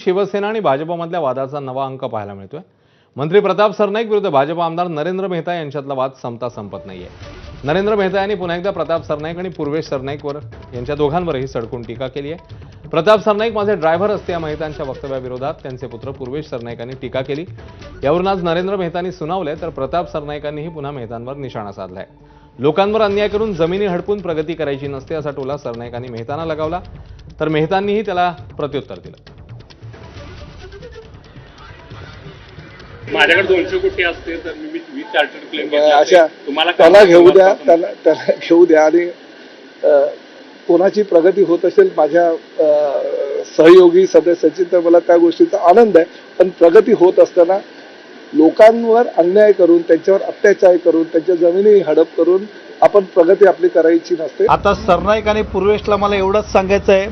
शिवसेना आणि भाजपमधल्या वादाचा नवा अंक पाहायला मिळतोय। मंत्री प्रताप सरनाईक विरुद्ध भाजप आमदार नरेंद्र मेहता यांच्यातला वाद संपत नाहीये। नरेंद्र मेहता यांनी पुन्हा एकदा प्रताप सरनाईक आणि पूर्वेश सरनाईकवर यांच्या दोघांवरही सडकून टीका केली आहे। प्रताप सरनाईक माझे ड्रायव्हर असते या मेहतांच्या वक्तव्याविरोधात त्यांचे पुत्र पूर्वेश सरनाईकांनी टीका केली। यावरून आज नरेंद्र मेहतांनी सुनावले तर प्रताप सरनाईकांनीही पुन्हा मेहतांवर निशाणा साधलाय। लोकांवर अन्याय करून जमिनी हडपून प्रगती करायची नसते असा टोला सरनाईकांनी मेहतांना लगावला, तर मेहतांनीही त्याला प्रत्युत्तर दिलं। माझ्याकडे 200 कोटी असते तर मी 20 चार्टर्ड क्लेम अशा तुम्हाला त्याला घेऊ द्या, त्याला घेऊ द्या आणि कोणाची प्रगती होत असेल माझ्या सहयोगी सदस्याची तर मला त्या गोष्टीचा आनंद आहे। पण प्रगती होत असताना लोकांवर अन्याय करून त्यांच्यावर अत्याचार करून त्यांच्या जमिनी हडप करून आपण प्रगती आपली करायची नसते। आता सरनाईक आणि पूर्वेशला मला एवढंच सांगायचं आहे,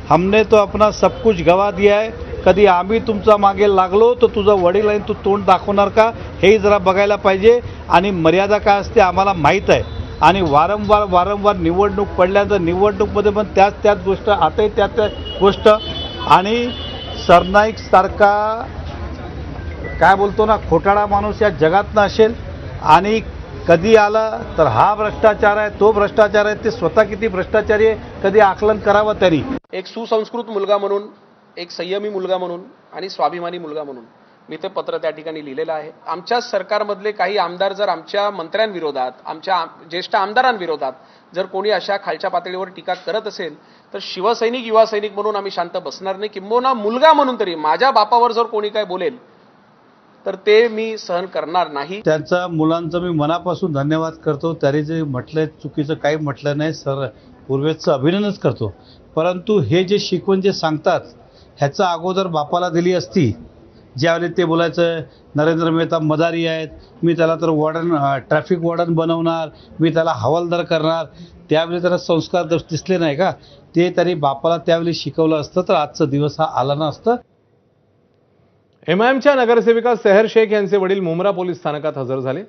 हमने तो अपना सब कुछ गवा दिया है। कधी आम्ही तुमचा मागे लागलो तर तुझं वडील आणि तू तोंड दाखवणार का हे जरा बघायला पाहिजे। आणि मर्यादा काय असते आम्हाला माहीत आहे। आणि वारंवार निवडणूक पडल्यानंतर निवडणूकमध्ये पण त्याच गोष्ट आताही त्याच गोष्ट। आणि सरनाईक सारखा काय बोलतो ना खोटाळा माणूस या जगात नसेल। आणि कधी आला तर हा भ्रष्टाचार आहे तो भ्रष्टाचार आहे, ते स्वतः किती भ्रष्टाचारी आहे कधी आकलन करावं त्यांनी। एक सुसंस्कृत मुलगा म्हणून, एक संयमी मुलगा म्हणून आणि स्वाभिमानी मुलगा म्हणून मी ते पत्र त्या ठिकाणी लिहिलेलं आहे। आमच्या सरकारमधले काही आमदार जर आमच्या मंत्र्यांविरोधात, आमच्या ज्येष्ठ आमदारांविरोधात जर कोणी अशा खालच्या पातळीवर टीका करत असेल तर शिवसैनिक युवा सैनिक म्हणून आम्ही शांत बसणार नाही। किंबहुना मुलगा म्हणून तरी माझ्या बापावर जर कोणी काय बोलेल तर ते मी सहन करणार नाही। त्यांचा मुलांचं मी मनापासून धन्यवाद करतो। त्यांनी जे म्हटलंय चुकीचं काही म्हटलं नाही, सर पूर्वेशचं अभिनंदनच करतो। परंतु हे जे शिकवण जे सांगतात ह्याचा अगोदर बापाला दिली असती, ज्यावेळी ते बोलायचं नरेंद्र मेहता मदारी आहेत, मी त्याला तर ट्रॅफिक वॉर्डन बनवणार, मी त्याला हवालदार करणार, त्यावेळी त्याला संस्कार दिसले नाही का? ते त्यांनी बापाला त्यावेळी शिकवलं असतं तर आजचा दिवस हा आला नसता। एमआयएमच्या नगरसेविका सेहर शेख यांचे वडील मुंब्रा पोलीस स्थानकात हजर झाले।